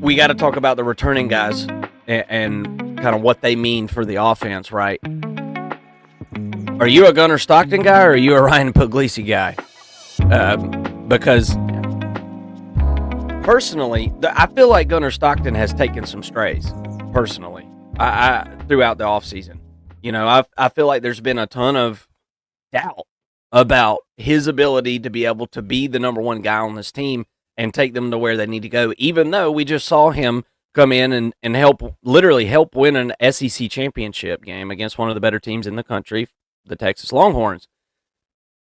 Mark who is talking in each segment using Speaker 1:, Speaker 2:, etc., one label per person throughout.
Speaker 1: we got to talk about the returning guys and kind of what they mean for the offense, right? Are you a Gunnar Stockton guy or are you a Ryan Puglisi guy? Because personally, I feel like Gunnar Stockton has taken some strays. Personally, I throughout the offseason. I feel like there's been a ton of doubt about his ability to be able to be the number one guy on this team and take them to where they need to go, even though we just saw him come in and literally help win an SEC championship game against one of the better teams in the country, the Texas Longhorns.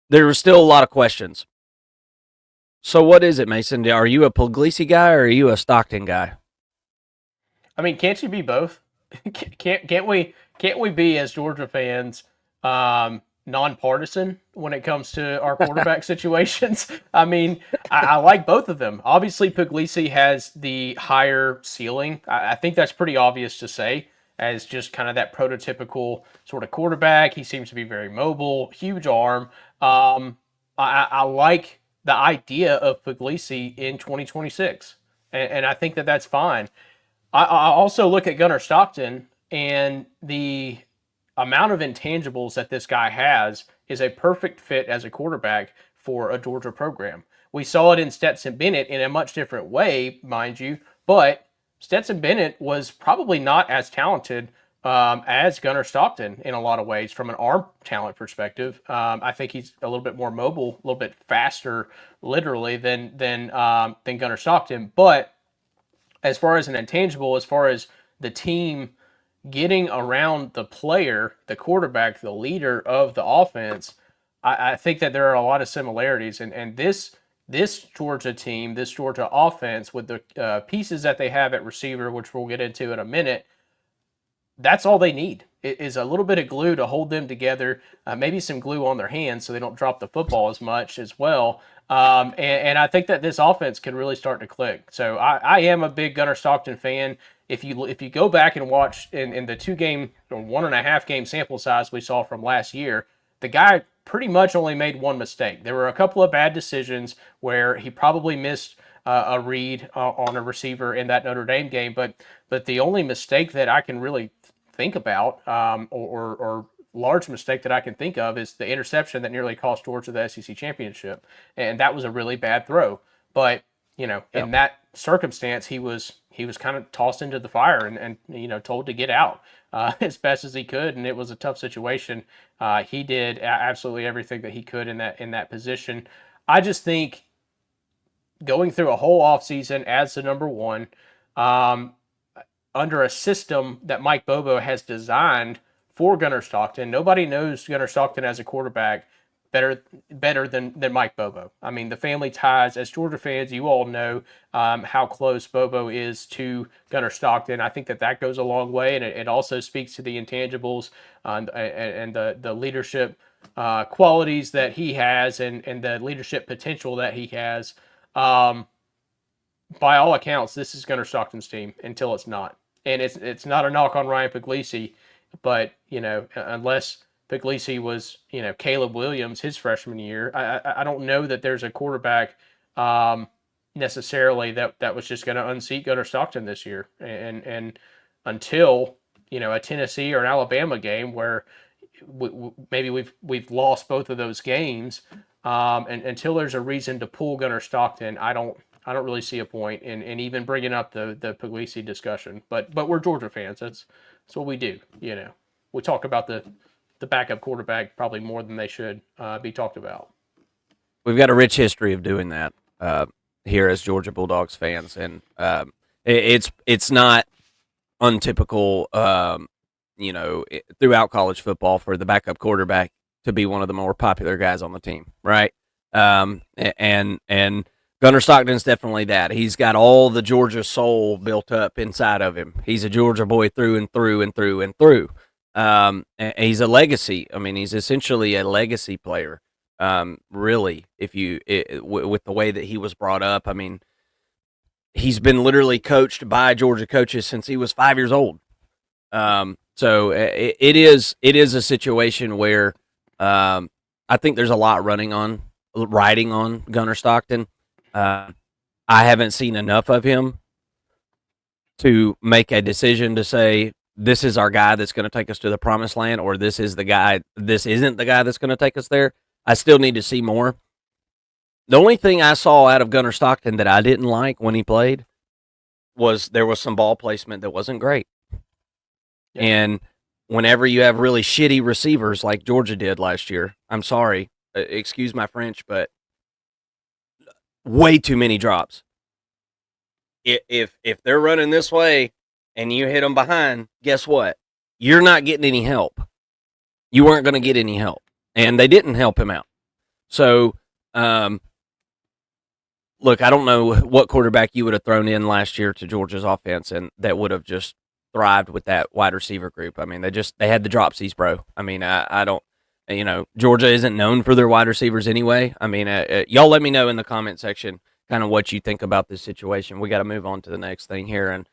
Speaker 1: There were still a lot of questions. So what is it, Mason? Are you a Puglisi guy or are you a Stockton guy?
Speaker 2: I mean, can't you be both? Can't we be, as Georgia fans, nonpartisan when it comes to our quarterback situations? I mean, I like both of them. Obviously, Puglisi has the higher ceiling. I think that's pretty obvious to say, as just kind of that prototypical sort of quarterback. He seems to be very mobile, huge arm. I like the idea of Puglisi in 2026, and I think that that's fine. I also look at Gunnar Stockton, and the amount of intangibles that this guy has is a perfect fit as a quarterback for a Georgia program. We saw it in Stetson Bennett in a much different way, mind you, but Stetson Bennett was probably not as talented as Gunnar Stockton in a lot of ways from an arm talent perspective. I think he's a little bit more mobile, a little bit faster, literally, than Gunnar Stockton. But as far as an intangible, as far as the team getting around the player, the quarterback, the leader of the offense, I think that there are a lot of similarities. And this Georgia team, this Georgia offense, with the pieces that they have at receiver, which we'll get into in a minute, that's all they need. It is a little bit of glue to hold them together, maybe some glue on their hands so they don't drop the football as much as well. And I think that this offense can really start to click. So I am a big Gunnar Stockton fan. If you go back and watch in the 2 game or 1.5 game sample size we saw from last year, the guy pretty much only made one mistake. There were a couple of bad decisions where he probably missed a read on a receiver in that Notre Dame game, but the only mistake that I can really think about, or large mistake that I can think of, is the interception that nearly cost Georgia the SEC championship, and that was a really bad throw. But
Speaker 1: Yeah.
Speaker 2: in that circumstance, he was kind of tossed into the fire and told to get out as best as he could, and it was a tough situation. He did absolutely everything that he could in that position. I just think going through a whole offseason as the number one, um, under a system that Mike Bobo has designed for Gunnar Stockton. Nobody knows Gunnar Stockton as a quarterback better than Mike Bobo. I mean, the family ties, as Georgia fans, you all know how close Bobo is to Gunnar Stockton. I think that goes a long way, and it also speaks to the intangibles and the leadership qualities that he has, and the leadership potential that he has. Um, by all accounts, this is Gunnar Stockton's team until it's not. And it's not a knock on Ryan Puglisi, but unless Puglisi was Caleb Williams his freshman year, I don't know that there's a quarterback necessarily that was just going to unseat Gunnar Stockton this year, and until a Tennessee or an Alabama game where maybe we've lost both of those games, and until there's a reason to pull Gunnar Stockton, I don't really see a point in even bringing up the Puglisi discussion. But we're Georgia fans. That's what we do. We talk about the backup quarterback probably more than they should be talked about.
Speaker 1: We've got a rich history of doing that here as Georgia Bulldogs fans, and it's not untypical, throughout college football for the backup quarterback to be one of the more popular guys on the team, right? And Gunnar Stockton's definitely that. He's got all the Georgia soul built up inside of him. He's a Georgia boy through and through and through and through. And he's a legacy. I mean, he's essentially a legacy player. Really, with the way that he was brought up, I mean, he's been literally coached by Georgia coaches since he was 5 years old. So it is a situation where I think there's a lot riding on Gunnar Stockton. I haven't seen enough of him to make a decision to say this is our guy that's going to take us to the promised land, or this isn't the guy that's going to take us there. I still need to see more. The only thing I saw out of Gunnar Stockton that I didn't like when he played was there was some ball placement that wasn't great. Yeah. And whenever you have really shitty receivers like Georgia did last year, I'm sorry, excuse my French, but way too many drops. If they're running this way and you hit them behind, guess what? You're not getting any help. You weren't going to get any help, and they didn't help him out. So, look, I don't know what quarterback you would have thrown in last year to Georgia's offense, and that would have just thrived with that wide receiver group. I mean, they had the dropsies, bro. I mean, I don't, Georgia isn't known for their wide receivers anyway. I mean, y'all let me know in the comment section kind of what you think about this situation. We got to move on to the next thing here, and